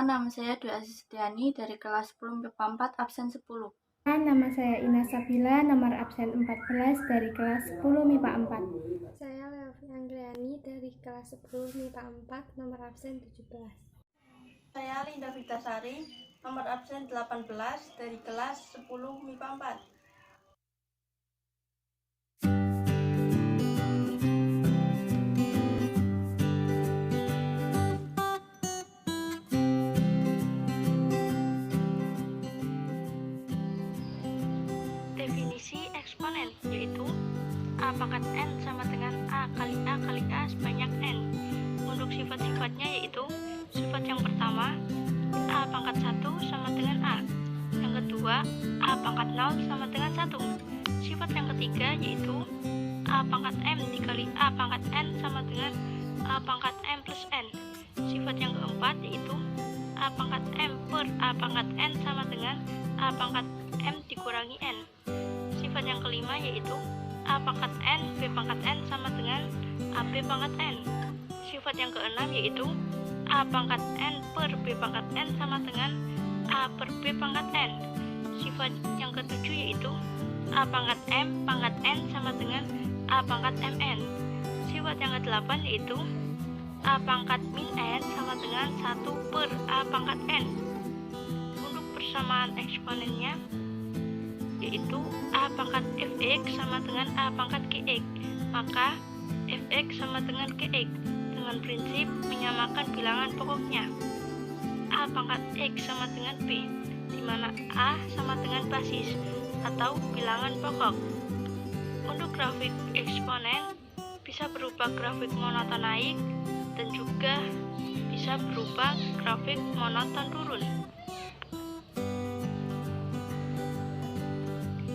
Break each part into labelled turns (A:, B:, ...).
A: Perkenalkan, nama saya Dwi Azistiani dari kelas 10 MIPA 4 absen 10.
B: Nama saya Ina Sabila, nomor absen 14 dari kelas 10 MIPA 4.
C: Saya Leofi Anggriani dari kelas 10 MIPA 4, nomor absen 17.
D: Saya Linda Vitasari, nomor absen 18 dari kelas 10 MIPA 4.
E: Definisi eksponen yaitu A pangkat N sama dengan A kali A sebanyak N. Untuk sifat-sifatnya yaitu sifat yang pertama A pangkat 1 sama dengan A. Yang kedua A pangkat 0 sama dengan 1. Sifat yang ketiga yaitu A pangkat M dikali A pangkat N sama dengan A pangkat M plus N. Sifat yang keempat yaitu A pangkat M per A pangkat N sama dengan A pangkat M dikurangi N. Sifat yang kelima yaitu A pangkat N, B pangkat N sama dengan AB pangkat N. Sifat yang keenam yaitu A pangkat N per B pangkat N sama dengan A per B pangkat N. Sifat yang ketujuh yaitu A pangkat M pangkat N sama dengan A pangkat MN. Sifat yang kedelapan yaitu A pangkat min N sama dengan 1 per A pangkat N. Untuk persamaan eksponennya yaitu A pangkat Fx sama dengan A pangkat Gx, maka Fx sama dengan Gx dengan prinsip menyamakan bilangan pokoknya. A pangkat X sama dengan B, di mana A sama dengan basis atau bilangan pokok. Untuk grafik eksponen bisa berupa grafik monoton naik dan juga bisa berupa grafik monoton turun.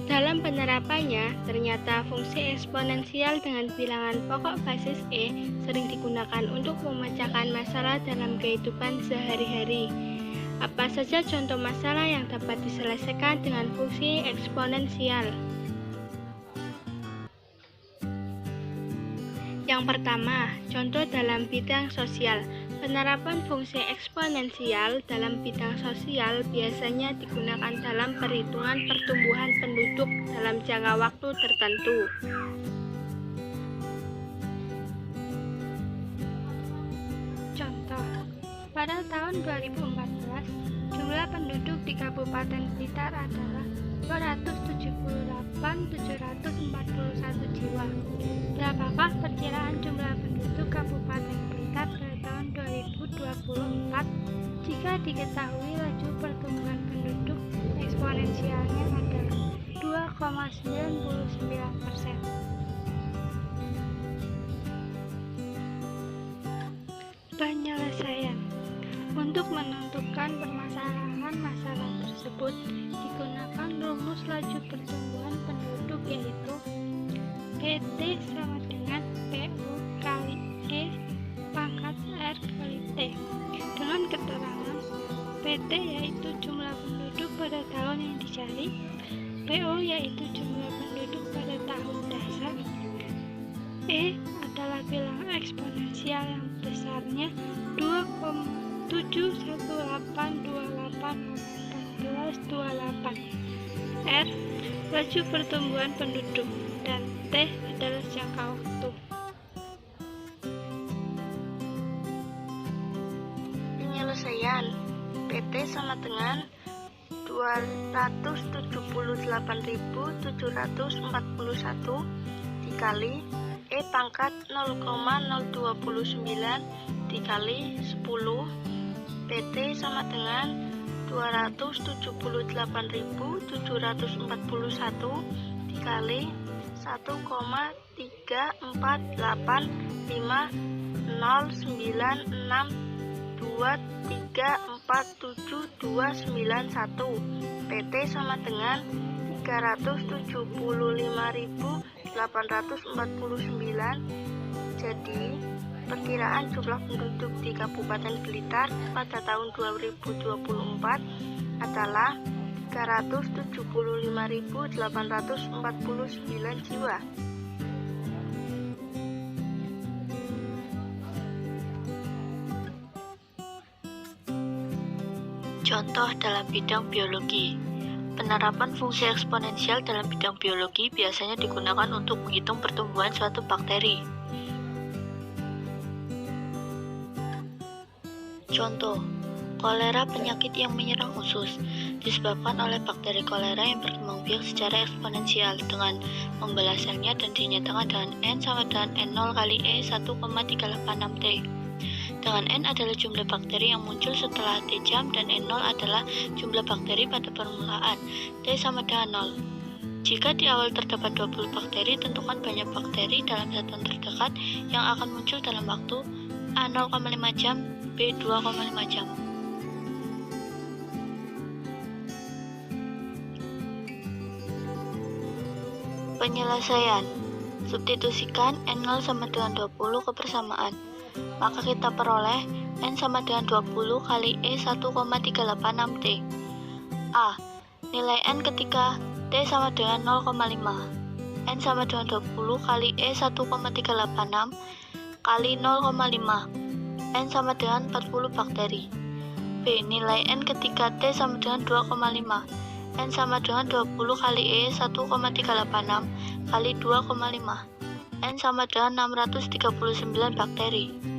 E: Dalam penerapannya, ternyata fungsi eksponensial dengan bilangan pokok basis E sering digunakan untuk memecahkan masalah dalam kehidupan sehari-hari. Apa saja contoh masalah yang dapat diselesaikan dengan fungsi eksponensial? Yang pertama, contoh dalam bidang sosial. Penerapan fungsi eksponensial dalam bidang sosial biasanya digunakan dalam perhitungan pertumbuhan penduduk dalam jangka waktu tertentu.
C: Contoh, pada tahun 2014, jumlah penduduk di Kabupaten Blitar adalah 278.741 jiwa. Berapakah perkiraan jumlah penduduk Kabupaten Blitar pada tahun 2024 jika diketahui laju pertumbuhan penduduk eksponensialnya adalah 2,99%. Penyelesaian. Untuk menentukan permasalahan masalah tersebut digunakan rumus laju pertumbuhan penduduk yaitu PT sama dengan PU kali E pangkat R kali T, dengan keterangan PT yaitu jumlah penduduk pada tahun yang dicari, PO yaitu jumlah penduduk pada tahun dasar, E adalah bilangan eksponensial yang besarnya 2,71828,1428, R laju pertumbuhan penduduk, dan T adalah jangka waktu.
E: Penyelesaian. PT sama dengan 278.741 dikali E pangkat 0,029 dikali 10. PT sama dengan 278.741 dikali 1,348adalah 375.849 jiwa. Contoh dalam bidang biologi. Penerapan fungsi eksponensial dalam bidang biologi biasanya digunakan untuk menghitung pertumbuhan suatu bakteri. Contoh, kolera penyakit yang menyerang usus disebabkan oleh bakteri kolera yang berkembang biak secara eksponensial dengan membelah selnya dan dinyatakan dengan N sama dengan N0 kali E 1,386 T. Dengan N adalah jumlah bakteri yang muncul setelah T jam dan N0 adalah jumlah bakteri pada permulaan. T sama dengan 0. Jika di awal terdapat 20 bakteri, tentukan banyak bakteri dalam satuan terdekat yang akan muncul dalam waktu A 0,5 jam, B 2,5 jam. Penyelesaian. Substitusikan N0 sama dengan 20 ke persamaan. Maka kita peroleh N sama dengan 20 kali E 1,386 T. A. Nilai N ketika T sama dengan 0,5. N sama dengan 20 kali E 1,386 kali 0,5. N sama dengan 40 bakteri. B. Nilai N ketika T sama dengan 2,5. N sama dengan 20 kali E 1,386 kali 2,5. N sama dengan 639 bakteri.